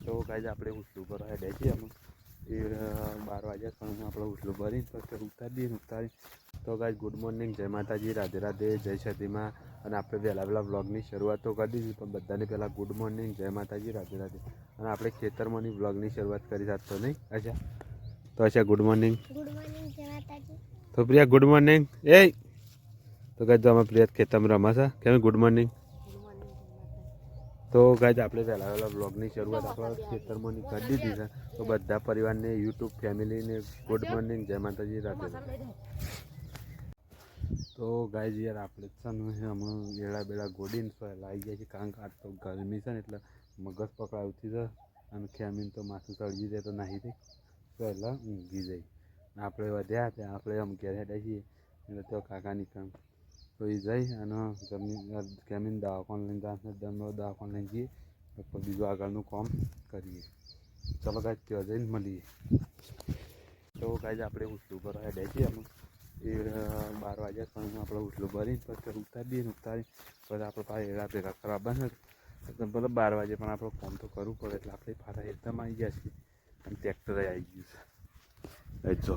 તો ગાઈઝ આપણે ઉસલું ભરવા હેડે છીએ અમે એ 12 વાગ્યા પણ આપણે ઉસલું ભરી પછી ઉતારી તો ગાઈઝ ગુડ મોર્નિંગ, જય માતાજી, રાધે રાધે, જય સતીમાં. અને આપણે વહેલા વ્લોગની શરૂઆત તો કરી દીધી પણ બધાને પહેલાં ગુડ મોર્નિંગ, જય માતાજી, રાધે રાધે. અને આપણે ખેતરમાંની વ્લોગની શરૂઆત કરી શકતો નહીં. અચ્છા તો અચ્છા ગુડ મોર્નિંગ, જય માતાજી. તો પ્રિયા ગુડ મોર્નિંગ. એ તો ગાઈઝ અમે પ્રિયા ખેતરમાં રમાશે કેમ ગુડ મોર્નિંગ. તો ગાઈઝ આપણે વહેલા વ્લોગની શરૂઆત આપણા ખેતરમાંની કરી દીધી છે. તો બધા પરિવારને યુટ્યુબ ફેમિલીને ગુડ મોર્નિંગ, જય માતાજી, રાધે રાધે. તો ગાઈઝ યાર આપણે છે ને અમે એડા બેડા ગોડીને લાવી ગયા છીએ કારણ કે આજ તો ગરમી છે ને એટલે મગજ પકડાવતી છે અને ખેમીને તો માથું ચડજી જાય તો નાહી દે તો એટલે ઊંઘી જાય. આપણે વધ્યા ત્યાં આપણે આમ ઘેર હેડ્યા છીએ એટલે તો કાકા નીકળ તો એ જઈ અને ખેમીને દવાખાને લઈને દવાખાને લઈને જઈએ તો બીજું આગળનું કામ કરીએ. ચલો ગાઈઝ ત્યાં જઈને મળીએ. તો ગાઈઝ આપણે ઉસલું ભરવા હેડ્યા છીએ અમે એ 12 વાગ્યા પણ આપણે ઉસલું ભરીને પછી ઉતારી પછી આપણે પાસે એડા ભેગા કરવા બને ભલે 12 વાગે પણ આપણે કામ તો કરવું પડે એટલે આપણે પાછા એકદમ આવી ગયા છીએ અને ટ્રેક્ટરે આવી ગયું છે. જો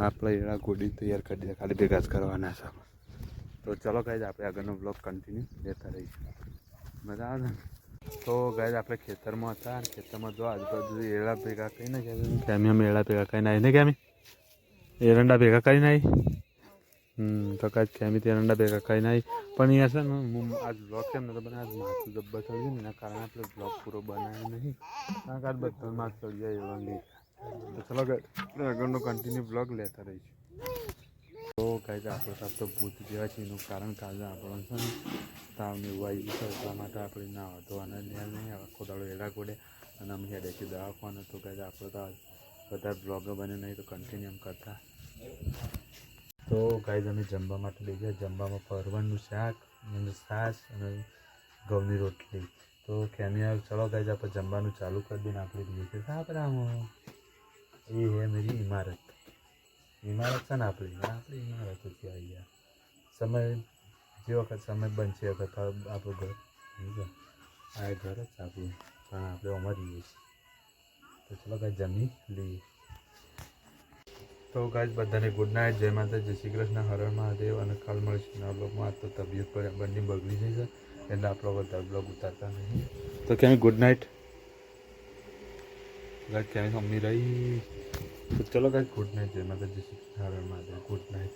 આપણે એડા ગોડી તૈયાર કરી દીધા ખાલી ભેગા જ કરવાના છે. તો ચલો ગાઈઝ આપણે આગળનો બ્લોગ કન્ટિન્યુ લેતા રહીશું. મજા આવે ને. તો ગાઈઝ આપણે ખેતરમાં હતા અને ખેતરમાં જો આજુબાજુ એડા ભેગા કરીને કેમી અમે એડા ભેગા કરીને આવીને કેમી એરંડા ભેગા કરીને આવી તો કાંઈ કેમી એરંડા ભેગા કરીને આવી પણ અહીંયા છે ને આજ બ્લોગ કેમ નતો બને આજ માથું જબ્બર ચડ્યું ને એના કારણે આપણે બ્લોગ પૂરો બનાવ્યો નહીં કારણ કે આજ બધા માથું ચડી જાય એવા નહીં. તો ચલો આગળનો કન્ટિન્યુ બ્લોગ લેતા રહીશું. તો ગાઈઝ આપણે સાહેબ તો ભૂત જેવા છે એનું કારણ કાલે આપણને છે ને તાવને એવું આવી ગયું છે એટલા માટે આપણે ના ધોવાના નહીં આખો દાડો એડા ગોડે અને અમે હેડે છે દવાખાને. તો ગાઈઝ આપણે તો બધા બ્લોગો બને નહીં તો કન્ટિન્યુ એમ કરતા. તો ગાઈઝ અમે જમવા માટે લઈ ગયા. જમવામાં પરવળનું શાક અને છાશ અને ઘઉંની રોટલી. તો ખેમિયા ચલો ગાઈઝ આપણે જમવાનું ચાલુ કરી દઈને આપણે લઈએ છીએ સાપરામાં એ હે મેરી ઇમારત છે ને આપણી ઇમારત હતી આવી ગયા સમય જે વખત સમય બનશે એ વખત આપણું ઘર આ ઘર જ આપણું પણ આપણે અમાર રહીએ છીએ. તો ચલો ગાઈઝ જમી લઈએ. તો ગાઈઝ બધાને ગુડ નાઇટ, જય માતા, જય શ્રી કૃષ્ણ, હર હર મહાદેવ. અને કાલ મળીશું આ બ્લોગમાં. આજ તો તબિયત પર બંને બગડી જાય છે એટલે આપણો બધા બ્લોગ ઉતારતા નહીં. તો ક્યાંય ગુડ નાઇટ ગાઈઝ, ક્યાંય મમ્મી રહી. તો ચલો ગાઈઝ ગુડ નાઇટ, જય માતા, જય શ્રી કૃષ્ણ, હર હર મહાદેવ, ગુડ નાઇટ.